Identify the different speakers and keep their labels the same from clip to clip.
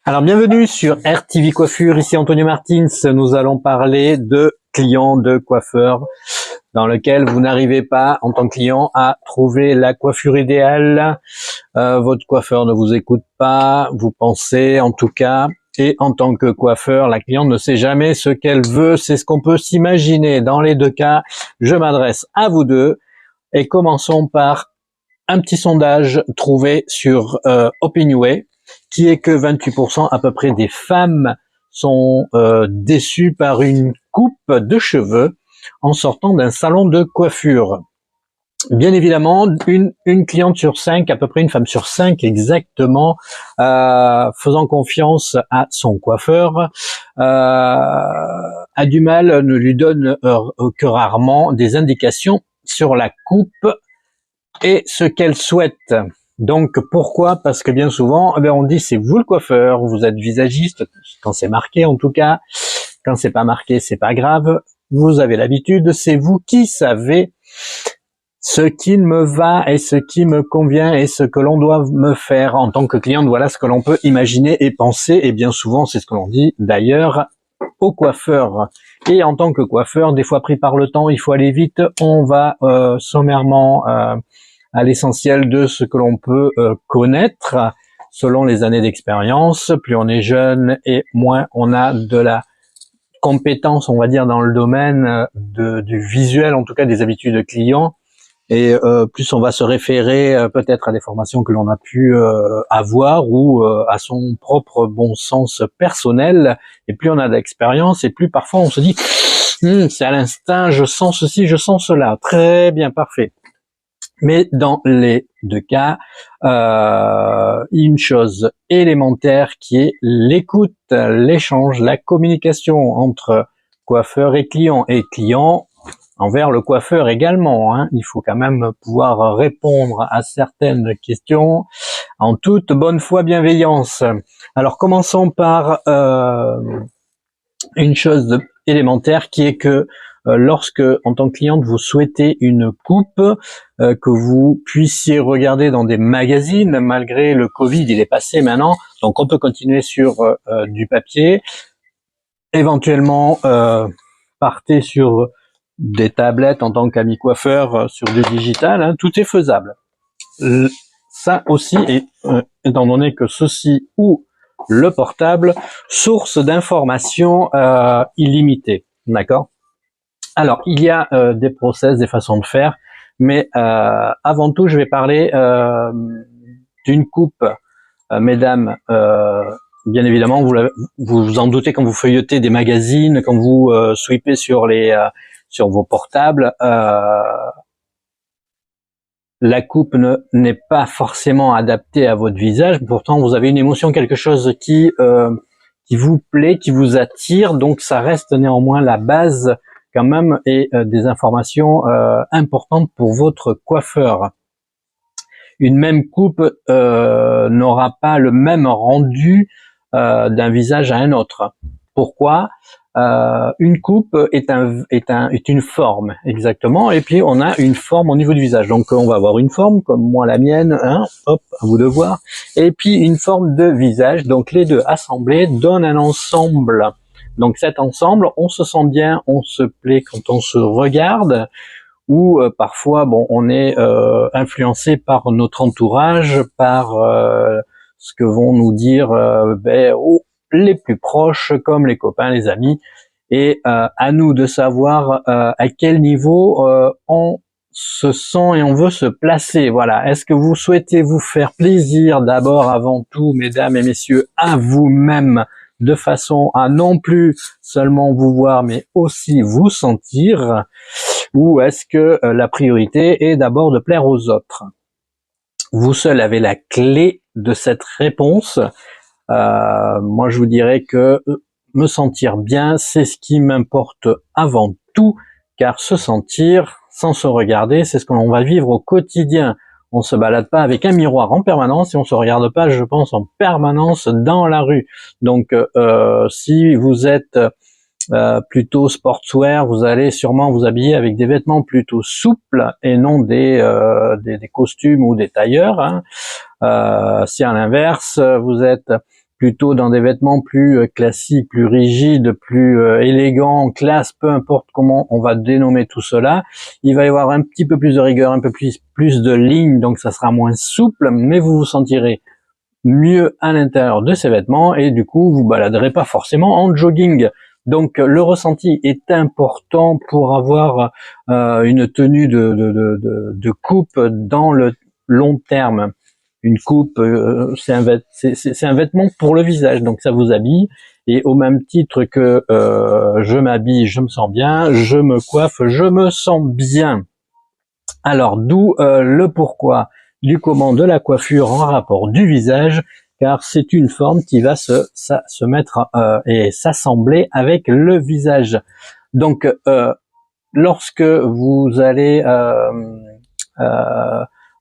Speaker 1: Alors bienvenue sur RTV Coiffure, ici Antonio Martins. Nous allons parler de clients de coiffeurs dans lequel vous n'arrivez pas en tant que client à trouver la coiffure idéale. Votre coiffeur ne vous écoute pas, vous pensez en tout cas. Et en tant que coiffeur, la cliente ne sait jamais ce qu'elle veut, c'est ce qu'on peut s'imaginer. Dans les deux cas, je m'adresse à vous deux et commençons par un petit sondage trouvé sur Opinway, qui est que 28% à peu près des femmes sont déçues par une coupe de cheveux en sortant d'un salon de coiffure. Bien évidemment, une cliente sur 5, à peu près une femme sur 5 exactement, faisant confiance à son coiffeur, a du mal, ne lui donne que rarement des indications sur la coupe et ce qu'elle souhaite. Donc pourquoi? Parce que bien souvent, on dit c'est vous le coiffeur, vous êtes visagiste, quand c'est marqué en tout cas. Quand c'est pas marqué, c'est pas grave. Vous avez l'habitude, c'est vous qui savez ce qui me va et ce qui me convient et ce que l'on doit me faire en tant que cliente. Voilà ce que l'on peut imaginer et penser, et bien souvent c'est ce que l'on dit d'ailleurs au coiffeur. Et en tant que coiffeur, des fois pris par le temps, il faut aller vite, on va sommairement à l'essentiel de ce que l'on peut connaître selon les années d'expérience. Plus on est jeune et moins on a de la compétence, on va dire, dans le domaine du visuel, en tout cas des habitudes clients. Et plus on va se référer peut-être à des formations que l'on a pu avoir ou à son propre bon sens personnel, et plus on a d'expérience, et plus parfois on se dit c'est à l'instinct, je sens ceci, je sens cela. Très bien, parfait. Mais dans les deux cas, une chose élémentaire qui est l'écoute, l'échange, la communication entre coiffeur et client envers le coiffeur également. Il faut quand même pouvoir répondre à certaines questions en toute bonne foi, bienveillance. Alors commençons par une chose élémentaire qui est que lorsque, en tant que cliente, vous souhaitez une coupe, que vous puissiez regarder dans des magazines, malgré le Covid, il est passé maintenant, donc on peut continuer sur du papier. Éventuellement, partez sur des tablettes en tant qu'ami coiffeur, sur du digital, tout est faisable. Ça aussi, et étant donné que ceci ou le portable, source d'informations illimitée, d'accord? Alors, il y a des process, des façons de faire, mais avant tout, je vais parler d'une coupe, mesdames. Bien évidemment, vous vous en doutez quand vous feuilletez des magazines, quand vous sweepez sur sur vos portables, la coupe n'est pas forcément adaptée à votre visage. Pourtant, vous avez une émotion, quelque chose qui vous plaît, qui vous attire, donc ça reste néanmoins la base quand même et des informations importantes pour votre coiffeur. Une même coupe n'aura pas le même rendu d'un visage à un autre. Pourquoi? Une coupe est une forme, exactement, et puis on a une forme au niveau du visage. Donc on va avoir une forme, comme moi la mienne, hop, à vous de voir, et puis une forme de visage. Donc les deux assemblés donnent un ensemble. Donc cet ensemble, on se sent bien, on se plaît quand on se regarde, ou parfois, bon, on est influencé par notre entourage, par ce que vont nous dire les plus proches, comme les copains, les amis, et à nous de savoir à quel niveau on se sent et on veut se placer. Voilà. Est-ce que vous souhaitez vous faire plaisir d'abord, avant tout, mesdames et messieurs, à vous-même, de façon à non plus seulement vous voir, mais aussi vous sentir, ou est-ce que la priorité est d'abord de plaire aux autres? Vous seul avez la clé de cette réponse. Moi, je vous dirais que me sentir bien, c'est ce qui m'importe avant tout, car se sentir sans se regarder, c'est ce que l'on va vivre au quotidien. On se balade pas avec un miroir en permanence et on se regarde pas, je pense, en permanence dans la rue. Donc, si vous êtes plutôt sportswear, vous allez sûrement vous habiller avec des vêtements plutôt souples et non des costumes ou des tailleurs. Si à l'inverse, vous êtes plutôt dans des vêtements plus classiques, plus rigides, plus élégants, classe, peu importe comment on va dénommer tout cela, il va y avoir un petit peu plus de rigueur, un peu plus de lignes, donc ça sera moins souple, mais vous vous sentirez mieux à l'intérieur de ces vêtements et du coup vous baladerez pas forcément en jogging. Donc le ressenti est important pour avoir une tenue de coupe dans le long terme. Une coupe, c'est un vêtement pour le visage, donc ça vous habille. Et au même titre que je m'habille, je me sens bien, je me coiffe, je me sens bien. Alors d'où le pourquoi du comment de la coiffure en rapport du visage, car c'est une forme qui va se mettre et s'assembler avec le visage. Donc lorsque vous allez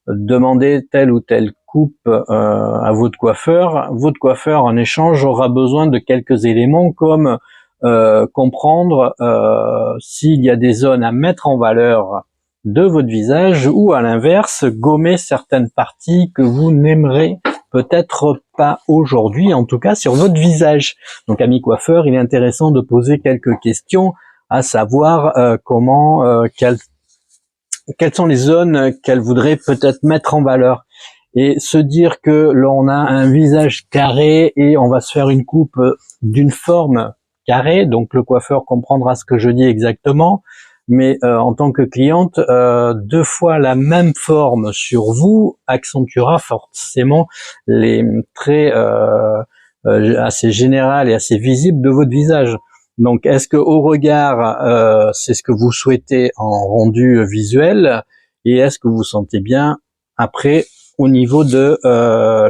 Speaker 1: demander telle ou telle coupe à votre coiffeur en échange aura besoin de quelques éléments comme comprendre s'il y a des zones à mettre en valeur de votre visage ou à l'inverse gommer certaines parties que vous n'aimerez peut-être pas aujourd'hui, en tout cas sur votre visage. Donc ami coiffeur, il est intéressant de poser quelques questions, à savoir quelles sont les zones qu'elle voudrait peut-être mettre en valeur. Et se dire que l'on a un visage carré et on va se faire une coupe d'une forme carrée, donc le coiffeur comprendra ce que je dis exactement, mais en tant que cliente, deux fois la même forme sur vous accentuera forcément les traits assez généraux et assez visibles de votre visage. Donc, est-ce que au regard, c'est ce que vous souhaitez en rendu visuel, et est-ce que vous vous sentez bien après au niveau de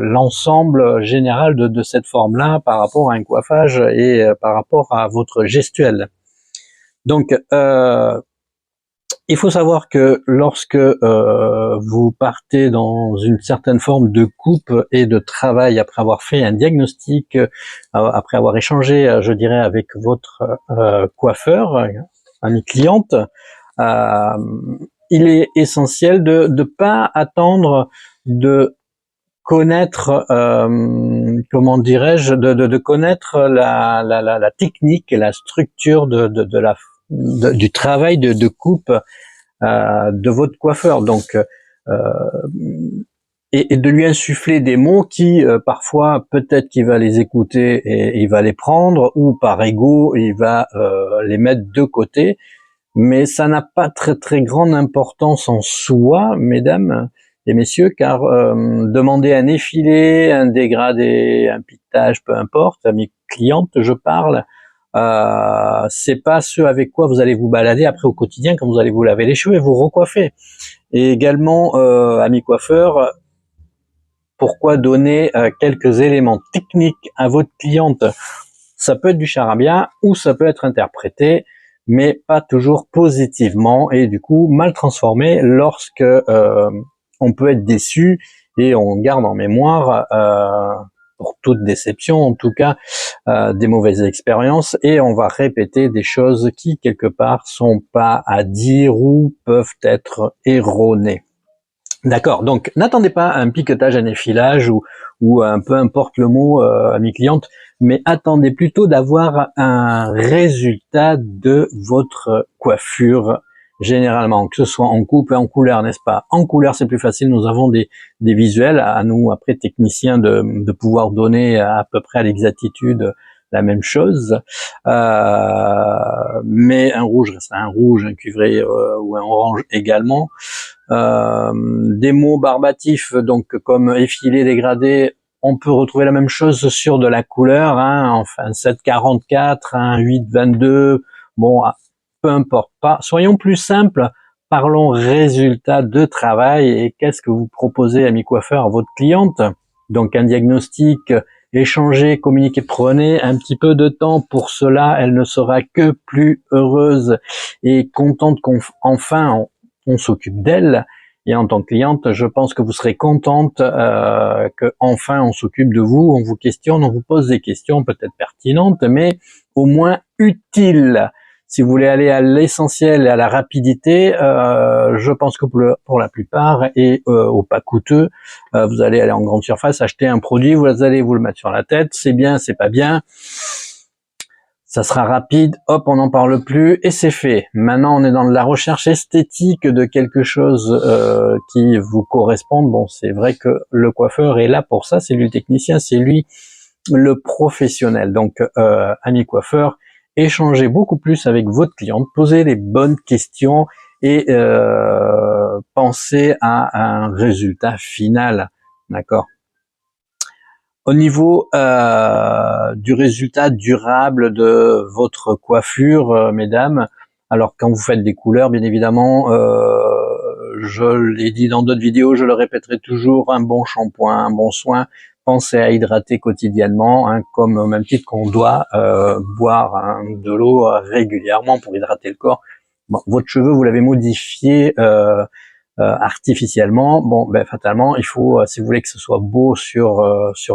Speaker 1: l'ensemble général de cette forme-là par rapport à un coiffage et par rapport à votre gestuelle. Donc, il faut savoir que lorsque vous partez dans une certaine forme de coupe et de travail après avoir fait un diagnostic, après avoir échangé, je dirais, avec votre coiffeur, amie cliente, il est essentiel de ne pas attendre de connaître, comment dirais-je, de connaître la technique et la structure du travail de coupe de votre coiffeur. Donc, et de lui insuffler des mots qui, parfois, peut-être qu'il va les écouter et il va les prendre, ou par ego, il va les mettre de côté. Mais ça n'a pas très grande importance en soi, mesdames et messieurs, car demander un effilé, un dégradé, un piquetage, peu importe, à mes clientes je parle, c'est pas ce avec quoi vous allez vous balader après au quotidien quand vous allez vous laver les cheveux et vous recoiffer. Et également, amis coiffeurs, pourquoi donner quelques éléments techniques à votre cliente? Ça peut être du charabia ou ça peut être interprété, mais pas toujours positivement et du coup mal transformé lorsque on peut être déçu et on garde en mémoire pour toute déception en tout cas des mauvaises expériences et on va répéter des choses qui quelque part sont pas à dire ou peuvent être erronées. D'accord, donc n'attendez pas un piquetage, un effilage ou un peu importe le mot à mes clientes, mais attendez plutôt d'avoir un résultat de votre coiffure généralement, que ce soit en coupe et en couleur, n'est-ce pas? En couleur c'est plus facile, nous avons des visuels à nous après techniciens de pouvoir donner à peu près à l'exactitude la même chose, mais un rouge restera un rouge, un cuivré ou un orange également. Des mots barbatifs donc comme effilé, dégradé, on peut retrouver la même chose sur de la couleur, hein, enfin 744, hein, 822, bon, peu importe, pas. Soyons plus simples, parlons résultat de travail et qu'est-ce que vous proposez, ami coiffeur, à votre cliente. Donc un diagnostic, échangez, communiquez, prenez un petit peu de temps pour cela, elle ne sera que plus heureuse et contente qu'enfin on s'occupe d'elle. Et en tant que cliente, je pense que vous serez contente que enfin on s'occupe de vous, on vous questionne, on vous pose des questions peut-être pertinentes, mais au moins utiles. Si vous voulez aller à l'essentiel et à la rapidité, je pense que pour la plupart et au pas coûteux, vous allez aller en grande surface, acheter un produit, vous allez vous le mettre sur la tête, c'est bien, c'est pas bien. Ça sera rapide, hop, on n'en parle plus et c'est fait. Maintenant, on est dans de la recherche esthétique de quelque chose qui vous corresponde. Bon, c'est vrai que le coiffeur est là pour ça, c'est lui le technicien, c'est lui le professionnel. Donc, ami coiffeur, échangez beaucoup plus avec votre cliente, posez les bonnes questions et pensez à un résultat final. D'accord ? Au niveau du résultat durable de votre coiffure, mesdames, alors quand vous faites des couleurs, bien évidemment, je l'ai dit dans d'autres vidéos, je le répéterai toujours, un bon shampoing, un bon soin, pensez à hydrater quotidiennement, hein, comme au même titre qu'on doit boire de l'eau régulièrement pour hydrater le corps. Bon, votre cheveu, vous l'avez modifié artificiellement, bon, ben fatalement, il faut, si vous voulez que ce soit beau sur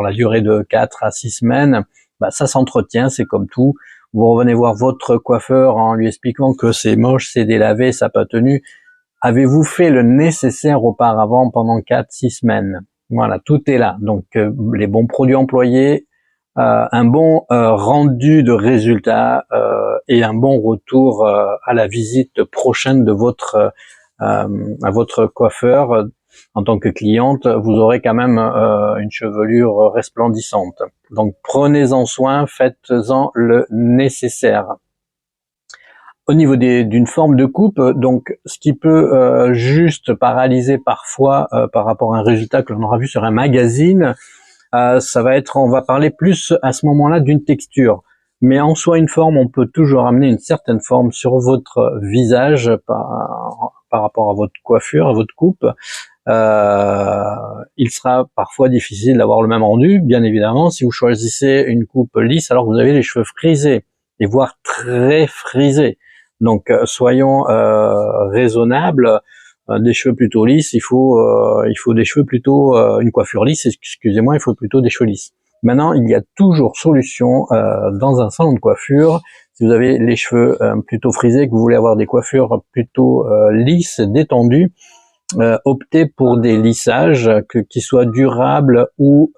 Speaker 1: la durée de 4 à 6 semaines, ben, ça s'entretient, c'est comme tout. Vous revenez voir votre coiffeur en lui expliquant que c'est moche, c'est délavé, ça n'a pas tenu. Avez-vous fait le nécessaire auparavant pendant 4-6 semaines? Voilà, tout est là. Donc, les bons produits employés, un bon rendu de résultats et un bon retour à la visite prochaine de votre à votre coiffeur en tant que cliente, vous aurez quand même une chevelure resplendissante. Donc prenez-en soin, faites-en le nécessaire. Au niveau d'une forme de coupe, donc ce qui peut juste paralyser parfois par rapport à un résultat que l'on aura vu sur un magazine, ça va être, on va parler plus à ce moment-là d'une texture. Mais en soi, une forme, on peut toujours amener une certaine forme sur votre visage par rapport à votre coiffure, à votre coupe. Il sera parfois difficile d'avoir le même rendu, bien évidemment, si vous choisissez une coupe lisse alors que vous avez les cheveux frisés, et voire très frisés. Donc, soyons raisonnables. Des cheveux plutôt lisses, il faut des cheveux plutôt, une coiffure lisse, excusez-moi, il faut plutôt des cheveux lisses. Maintenant, il y a toujours solution dans un salon de coiffure. Si vous avez les cheveux plutôt frisés, que vous voulez avoir des coiffures plutôt lisses, détendues, optez pour des lissages qui soient durables ou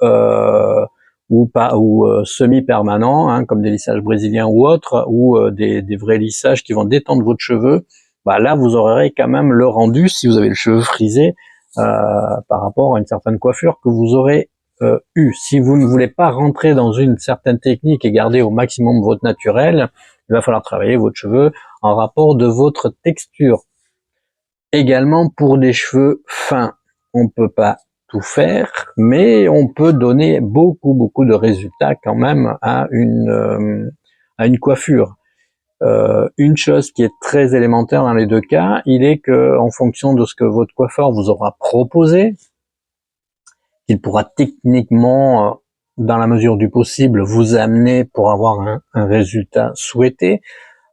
Speaker 1: semi-permanents, hein, comme des lissages brésiliens ou autres, ou des vrais lissages qui vont détendre votre cheveu. Bah là, vous aurez quand même le rendu, si vous avez le cheveu frisé, par rapport à une certaine coiffure que vous aurez eu. Si vous ne voulez pas rentrer dans une certaine technique et garder au maximum votre naturel, il va falloir travailler votre cheveu en rapport de votre texture. Également pour des cheveux fins, on peut pas tout faire, mais on peut donner beaucoup de résultats quand même à une coiffure. Une chose qui est très élémentaire dans les deux cas, il est que en fonction de ce que votre coiffeur vous aura proposé, il pourra techniquement, dans la mesure du possible, vous amener pour avoir un résultat souhaité.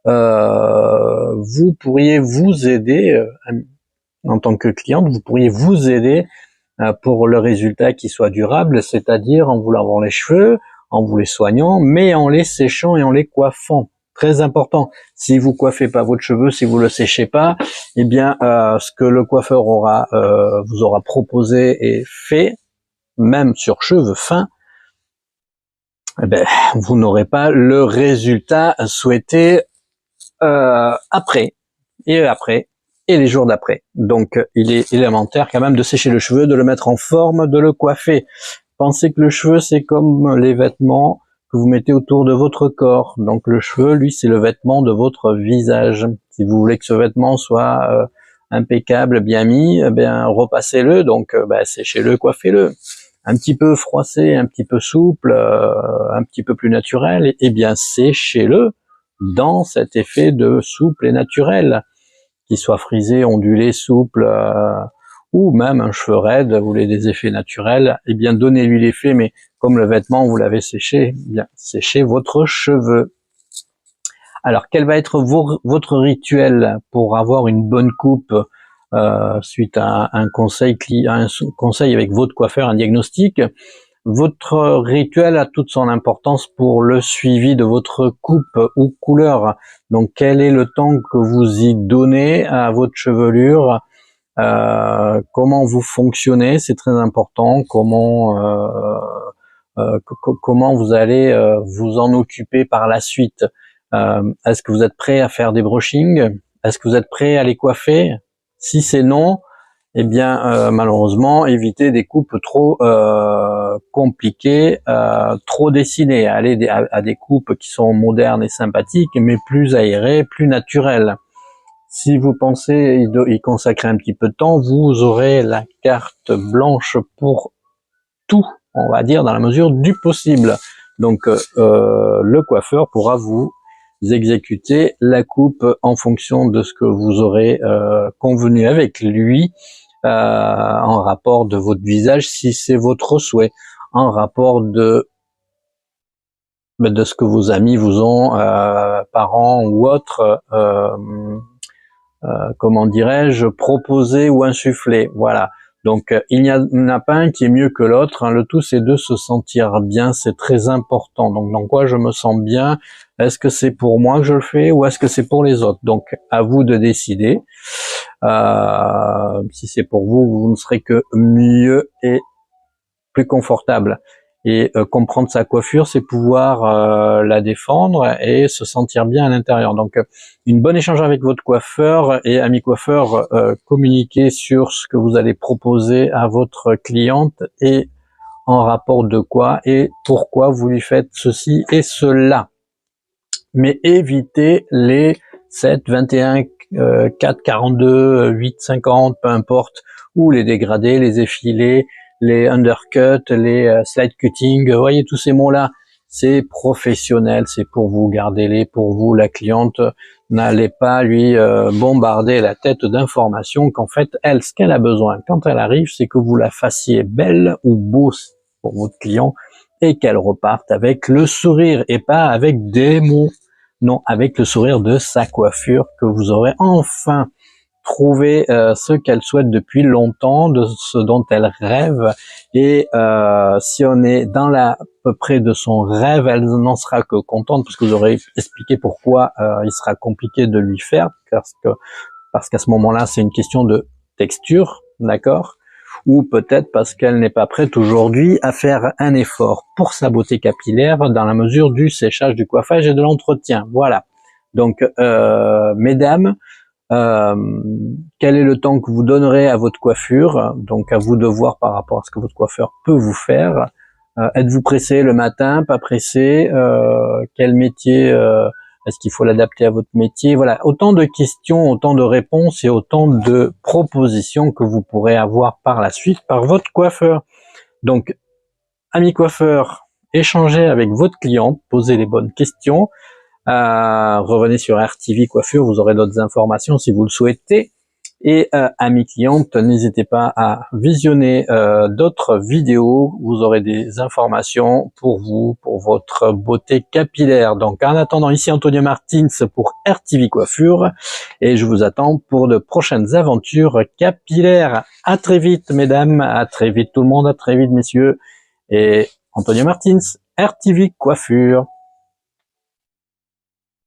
Speaker 1: Vous pourriez vous aider, en tant que cliente, vous pourriez vous aider pour le résultat qui soit durable, c'est-à-dire en vous lavant les cheveux, en vous les soignant, mais en les séchant et en les coiffant. Très important. Si vous coiffez pas votre cheveu, si vous le séchez pas, eh bien, ce que le coiffeur vous aura proposé et fait, même sur cheveux fins, eh ben, vous n'aurez pas le résultat souhaité après et les jours d'après. Donc, il est élémentaire quand même de sécher le cheveu, de le mettre en forme, de le coiffer. Pensez que le cheveu, c'est comme les vêtements que vous mettez autour de votre corps. Donc, le cheveu, lui, c'est le vêtement de votre visage. Si vous voulez que ce vêtement soit impeccable, bien mis, eh bien, repassez-le. Donc, séchez-le, coiffez-le. Un petit peu froissé, un petit peu souple, un petit peu plus naturel, et bien, séchez-le dans cet effet de souple et naturel. Qu'il soit frisé, ondulé, souple, ou même un cheveu raide, vous voulez des effets naturels, eh bien donnez-lui l'effet, mais comme le vêtement vous l'avez séché, eh bien séchez votre cheveu. Alors quel va être votre rituel pour avoir une bonne coupe suite à un conseil avec votre coiffeur, un diagnostic? Votre rituel a toute son importance pour le suivi de votre coupe ou couleur. Donc, quel est le temps que vous y donnez à votre chevelure? Comment vous fonctionnez, c'est très important. Comment vous allez vous en occuper par la suite. Est-ce que vous êtes prêt à faire des brushings? Est-ce que vous êtes prêt à les coiffer? Si c'est non, eh bien malheureusement, évitez des coupes trop compliquées, trop dessinées. Allez à des coupes qui sont modernes et sympathiques, mais plus aérées, plus naturelles. Si vous pensez y consacrer un petit peu de temps, vous aurez la carte blanche pour tout, on va dire, dans la mesure du possible. Donc le coiffeur pourra vous exécuter la coupe en fonction de ce que vous aurez convenu avec lui, en rapport de votre visage si c'est votre souhait, en rapport de ce que vos amis vous ont, parents ou autres, comment dirais-je, proposé ou insufflé. Voilà. Donc il n'y en a pas un qui est mieux que l'autre, hein. Le tout c'est de se sentir bien, c'est très important. Donc dans quoi je me sens bien? Est-ce que c'est pour moi que je le fais ou est-ce que c'est pour les autres? Donc à vous de décider. Si c'est pour vous, vous ne serez que mieux et plus confortable. Et comprendre sa coiffure, c'est pouvoir la défendre et se sentir bien à l'intérieur. Donc une bonne échange avec votre coiffeur, et ami coiffeur, communiquez sur ce que vous allez proposer à votre cliente et en rapport de quoi et pourquoi vous lui faites ceci et cela. Mais évitez les 7, 21, 4, 42, 8, 50, peu importe, ou les dégradés, les effilés, les undercuts, les slide cutting, vous voyez tous ces mots-là, c'est professionnel, c'est pour vous, gardez-les pour vous, la cliente. N'allez pas lui bombarder la tête d'informations qu'en fait, elle, ce qu'elle a besoin quand elle arrive, c'est que vous la fassiez belle ou beau pour votre client et qu'elle reparte avec le sourire et pas avec des mots. Non, avec le sourire de sa coiffure, que vous aurez enfin trouver ce qu'elle souhaite depuis longtemps, de ce dont elle rêve, et si on est dans à peu près de son rêve, elle n'en sera que contente, parce que vous aurez expliqué pourquoi il sera compliqué de lui faire, parce qu'à ce moment-là, c'est une question de texture, d'accord? Ou peut-être parce qu'elle n'est pas prête aujourd'hui à faire un effort pour sa beauté capillaire dans la mesure du séchage, du coiffage et de l'entretien. Voilà. Donc, mesdames, quel est le temps que vous donnerez à votre coiffure? Donc à vous de voir par rapport à ce que votre coiffeur peut vous faire. Êtes-vous pressé le matin, pas pressé? Quel métier, est-ce qu'il faut l'adapter à votre métier? Voilà, autant de questions, autant de réponses et autant de propositions que vous pourrez avoir par la suite par votre coiffeur. Donc, ami coiffeur, échangez avec votre cliente, posez les bonnes questions. Revenez sur RTV Coiffure, vous aurez d'autres informations si vous le souhaitez. Et amis clientes, n'hésitez pas à visionner d'autres vidéos, vous aurez des informations pour vous, pour votre beauté capillaire. Donc en attendant, ici Antonio Martins pour RTV Coiffure, et je vous attends pour de prochaines aventures capillaires. À très vite mesdames, à très vite tout le monde, à très vite messieurs, et Antonio Martins, RTV Coiffure.